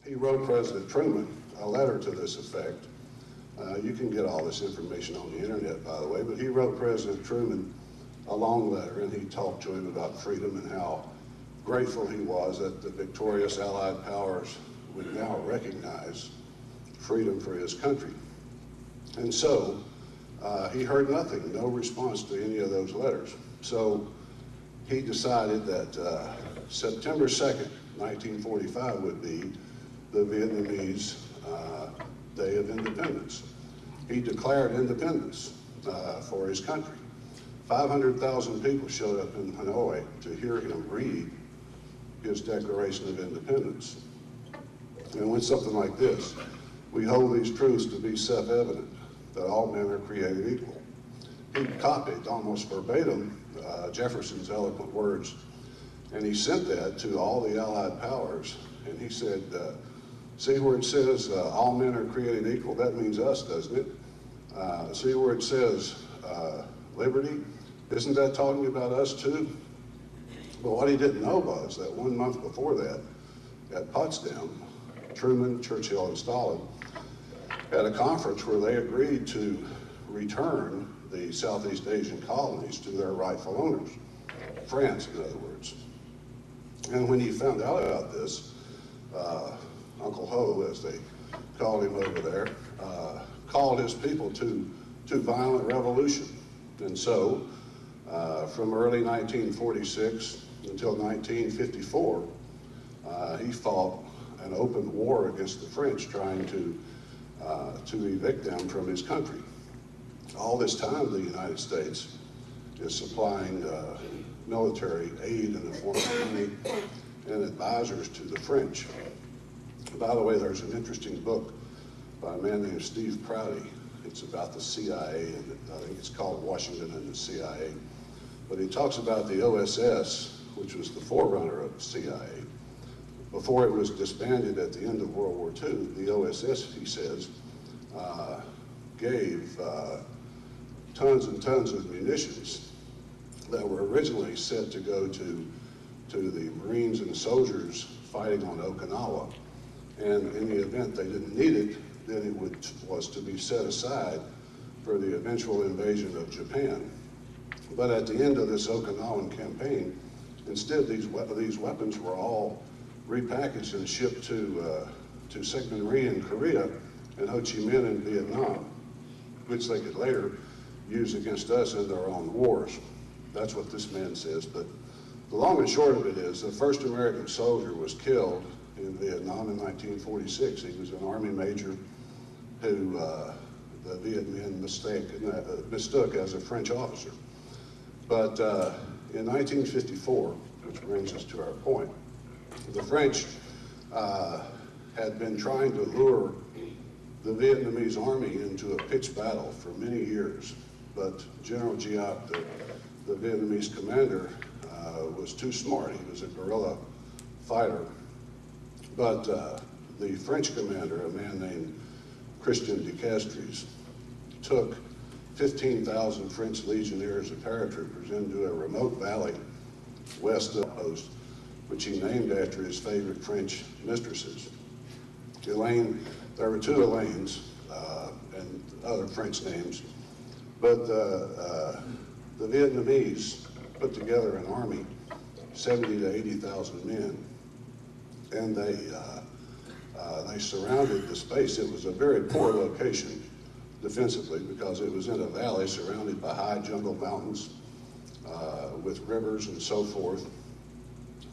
he wrote President Truman a letter to this effect. You can get all this information on the internet, by the way, but he wrote President Truman a long letter, and he talked to him about freedom and how grateful he was that the victorious Allied powers would now recognize freedom for his country. And so he heard nothing, no response to any of those letters. So he decided that September 2nd, 1945 would be the Vietnamese Day of Independence. He declared independence for his country. 500,000 people showed up in Hanoi to hear him read his Declaration of Independence. And it went something like this: "We hold these truths to be self-evident, that all men are created equal." He copied almost verbatim Jefferson's eloquent words, and he sent that to all the Allied powers, and he said, see where it says all men are created equal? That means us, doesn't it? See where it says liberty? Isn't that talking about us too? But what he didn't know was that 1 month before that, at Potsdam, Truman, Churchill, and Stalin had a conference where they agreed to return the Southeast Asian colonies to their rightful owners, France, in other words. And when he found out about this, Uncle Ho, as they called him over there, called his people to violent revolution. And so, from early 1946 until 1954, he fought an open war against the French, trying to evict them from his country. All this time, the United States is supplying military aid in the form of money and advisors to the French. By the way, there's an interesting book by a man named Steve Prouty. It's about the CIA, and I think it's called Washington and the CIA. But he talks about the OSS, which was the forerunner of the CIA. Before it was disbanded at the end of World War II, the OSS, he says, gave tons and tons of munitions that were originally set to go to the Marines and soldiers fighting on Okinawa. And in the event they didn't need it, then it was to be set aside for the eventual invasion of Japan. But at the end of this Okinawan campaign, instead these weapons were all repackaged and shipped to Syngman Rhee in Korea and Ho Chi Minh in Vietnam, which they could later use against us in their own wars. That's what this man says. But the long and short of it is, the first American soldier was killed in Vietnam in 1946. He was an Army major who the Viet Minh mistook as a French officer. But in 1954, which brings us to our point, the French had been trying to lure the Vietnamese army into a pitched battle for many years. But General Giap, the Vietnamese commander, was too smart. He was a guerrilla fighter. But the French commander, a man named Christian de Castries, took 15,000 French legionnaires and paratroopers into a remote valley west of the post, which he named after his favorite French mistresses. Elaine, there were 2 Elaines and other French names, but the Vietnamese put together an army, 70 to 80,000 men, and they surrounded the space. It was a very poor location defensively because it was in a valley surrounded by high jungle mountains with rivers and so forth.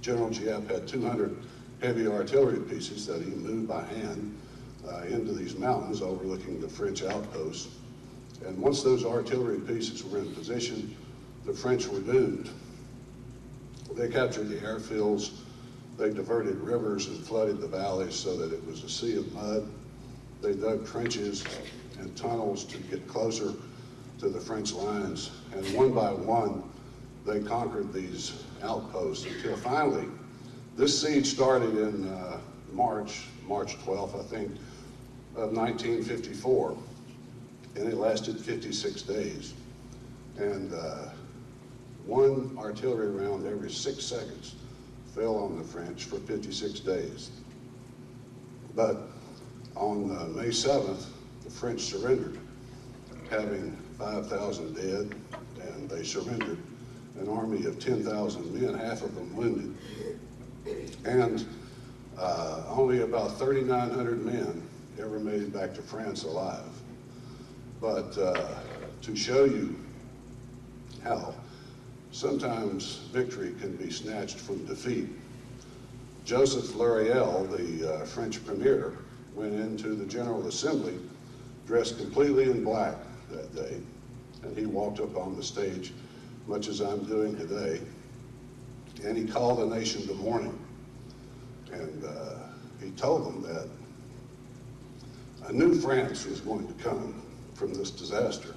General Giap had 200 heavy artillery pieces that he moved by hand into these mountains overlooking the French outposts. And once those artillery pieces were in position, the French were doomed. They captured the airfields, they diverted rivers and flooded the valleys so that it was a sea of mud. They dug trenches and tunnels to get closer to the French lines. And one by one, they conquered these outposts until finally, this siege started in March 12th, I think, of 1954, and it lasted 56 days. And one artillery round every 6 seconds fell on the French for 56 days. But on May 7th, the French surrendered, having 5,000 dead, and they surrendered an army of 10,000 men, half of them wounded. And only about 3,900 men ever made it back to France alive. But to show you how sometimes victory can be snatched from defeat, Joseph Darrell, the French premier, went into the General Assembly dressed completely in black that day, and he walked up on the stage, much as I'm doing today, and he called the nation to mourning. And he told them that a new France was going to come from this disaster,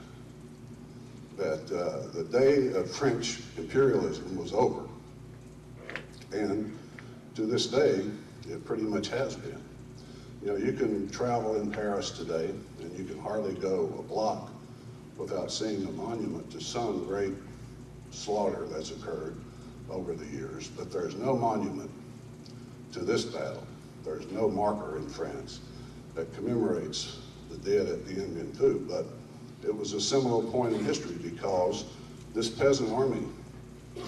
that the day of French imperialism was over. And to this day, it pretty much has been. You know, you can travel in Paris today, and you can hardly go a block without seeing a monument to some great slaughter that's occurred over the years, but there's no monument to this battle. There's no marker in France that commemorates the dead at the Indian coup, but it was a seminal point in history because this peasant army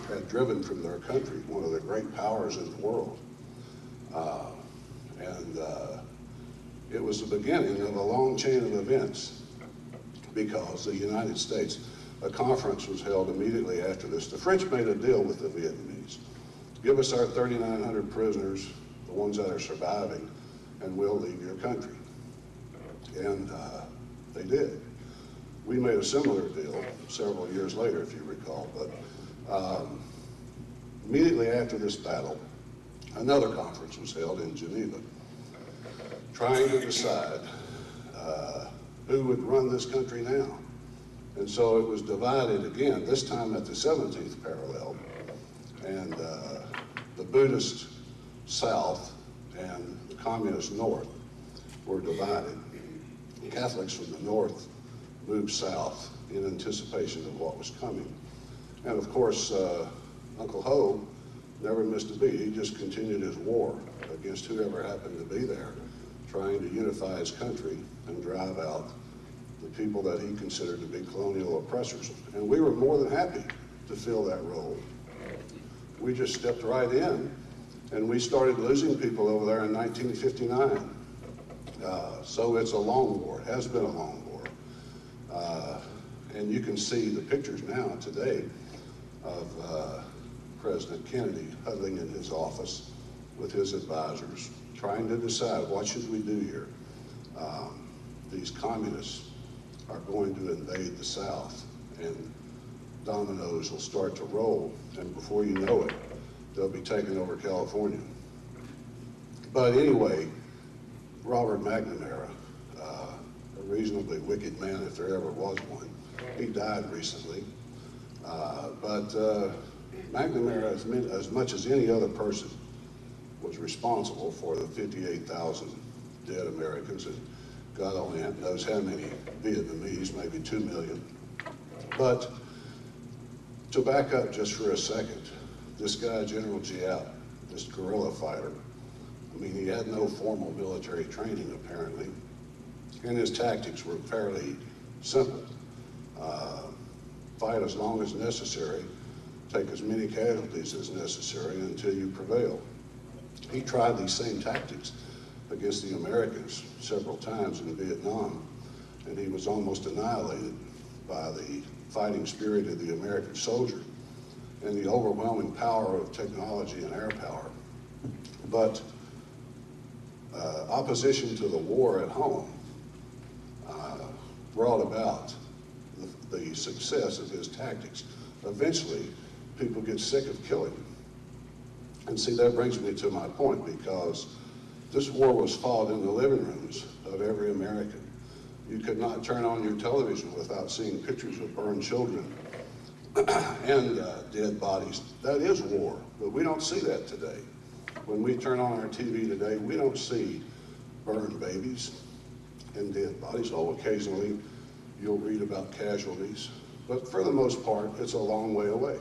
had driven from their country one of the great powers in the world. It was the beginning of a long chain of events because the United States, a conference was held immediately after this. The French made a deal with the Vietnamese. Give us our 3,900 prisoners, the ones that are surviving, and we'll leave your country. And they did. We made a similar deal several years later, if you recall. But immediately after this battle, another conference was held in Geneva, trying to decide who would run this country now. And so it was divided again, this time at the 17th parallel. And the Buddhist South and the Communist North were divided. The Catholics from the North moved south in anticipation of what was coming. And of course, Uncle Ho never missed a beat. He just continued his war against whoever happened to be there, trying to unify his country and drive out the people that he considered to be colonial oppressors. And we were more than happy to fill that role. We just stepped right in, and we started losing people over there in 1959. So it's a long war, it has been a long war. And you can see the pictures now today of President Kennedy huddling in his office with his advisors, trying to decide what should we do here. These communists are going to invade the South, and dominoes will start to roll, and before you know it, they'll be taking over California. But anyway, Robert McNamara, a reasonably wicked man if there ever was one, he died recently, but McNamara, as much as any other person, was responsible for the 58,000 dead Americans, and God only knows how many Vietnamese, maybe 2 million. But to back up just for a second, this guy, General Giap, this guerrilla fighter, I mean, he had no formal military training, apparently, and his tactics were fairly simple. Fight as long as necessary, take as many casualties as necessary until you prevail. He tried these same tactics against the Americans several times in Vietnam, and he was almost annihilated by the fighting spirit of the American soldier and the overwhelming power of technology and air power. But opposition to the war at home brought about the success of his tactics. Eventually, people get sick of killing. And see, that brings me to my point, because this war was fought in the living rooms of every American. You could not turn on your television without seeing pictures of burned children and dead bodies. That is war, but we don't see that today. When we turn on our TV today, we don't see burned babies and dead bodies. Oh, occasionally you'll read about casualties, but for the most part, it's a long way away.